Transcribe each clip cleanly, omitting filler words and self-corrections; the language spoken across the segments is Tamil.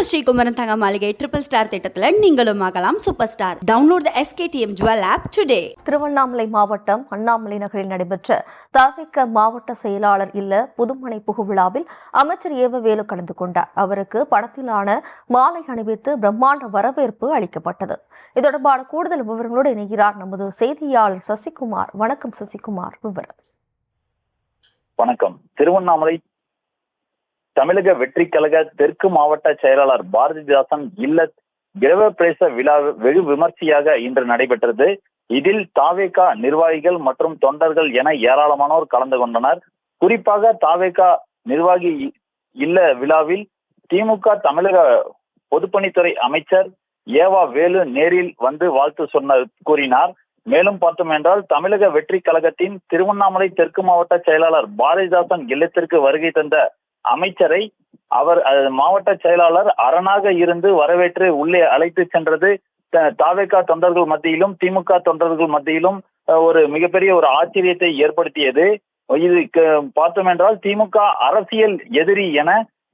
நம்ம ஸ்ரீகுமரன் தங்க மாளிகை ட்ரிபிள் ஸ்டார் திட்டத்துல நீங்களும் ஆகலாம் super star. Download the SKTM jewel app today. Tiruvannamalai மாவட்டம் அண்ணாமலை நகரில் நடைபெற்ற தவிக மாவட்ட செயலாளர் இல்ல புதுமனை புகுவிழாவில் அமைச்சர் ஏவவேலு கலந்து கொண்டார். அவருக்கு பணத்திலான மாலை அணிவித்து பிரம்மாண்ட வரவேற்பு அளிக்கப்பட்டது. இது தொடர்பான கூடுதல் விவரங்களோடு இணைகிறார் நமது செய்தியாளர் சசிகுமார். வணக்கம் சசிகுமார், விவரம். வணக்கம். திருவண்ணாமலை தமிழக வெற்றி கழக தெற்கு மாவட்ட செயலாளர் பாரதிதாசன் இல்ல கிரகப்பிரவேச விழா வெகு விமர்சையாக இன்று நடைபெற்றது. இதில் தவேக நிர்வாகிகள் மற்றும் தொண்டர்கள் என ஏராளமானோர் கலந்து கொண்டனர். குறிப்பாக தவேக நிர்வாகி இல்ல விழாவில் திமுக தமிழக பொதுப்பணித்துறை அமைச்சர் ஏவா வேலு நேரில் வந்து வாழ்த்து கூறினார். மேலும் பார்த்தோம் என்றால் தமிழக வெற்றி கழகத்தின் திருவண்ணாமலை தெற்கு மாவட்ட செயலாளர் பாரதிதாசன் இல்லத்திற்கு வருகை தந்த அமைச்சரை அவர் மாவட்ட செயலாளர் அரணாக இருந்து வரவேற்று உள்ளே அழைத்து சென்றது தவேக தொண்டர்கள் மத்தியிலும் திமுக தொண்டர்கள் மத்தியிலும் ஒரு மிகப்பெரிய ஒரு ஆச்சரியத்தை ஏற்படுத்தியது. இது பார்த்தோம் என்றால் திமுக அரசியல் எதிரி என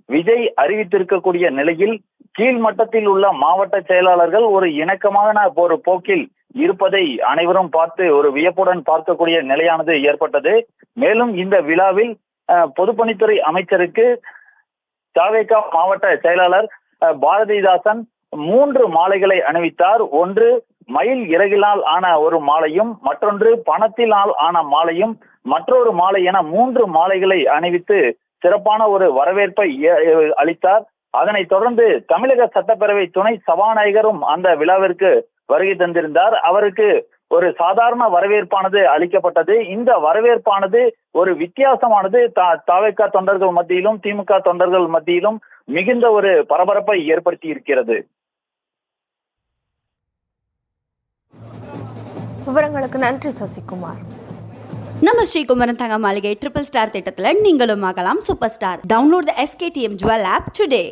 விஜய் அறிவித்திருக்கக்கூடிய நிலையில் கீழ்மட்டத்தில் உள்ள மாவட்ட செயலாளர்கள் ஒரு இணக்கமான ஒரு போக்கில் இருப்பதை அனைவரும் பார்த்து ஒரு வியப்புடன் பார்க்கக்கூடிய நிலையானது ஏற்பட்டது. மேலும் இந்த விழாவில் பொதுப்பணித்துறை அமைச்சருக்கு தவேக மாவட்ட செயலாளர் பாரதிதாசன் 3 மாலைகளை அணிவித்தார். ஒன்று மயில் இறகினால் ஆன ஒரு மாலையும், மற்றொன்று பணத்தினால் ஆன மாலையும், மற்றொரு மாலை என 3 மாலைகளை அணிவித்து சிறப்பான ஒரு வரவேற்பை அளித்தார். அதனைத் தொடர்ந்து தமிழக சட்டப்பேரவை துணை சபாநாயகரும் அந்த விழாவிற்கு வருகை தந்திருந்தார். அவருக்கு ஒரு சாதாரண வரவேற்பானது அளிக்கப்பட்டது. இந்த வரவேற்பானது ஒரு வித்தியாசமானது தவேக தொண்டர்கள் மத்தியிலும் திமுக தொண்டர்கள் மத்தியிலும் மிகுந்த ஒரு பரபரப்பை ஏற்படுத்தி இருக்கிறது. விவரங்களுக்கு நன்றி சசிகுமார். நம்ம ஸ்ரீகுமரன் தங்க மாளிகை ட்ரிபிள் ஸ்டார் திட்டத்துல நீங்களும் ஆகலாம் super star. Download the SKTM jewel app today.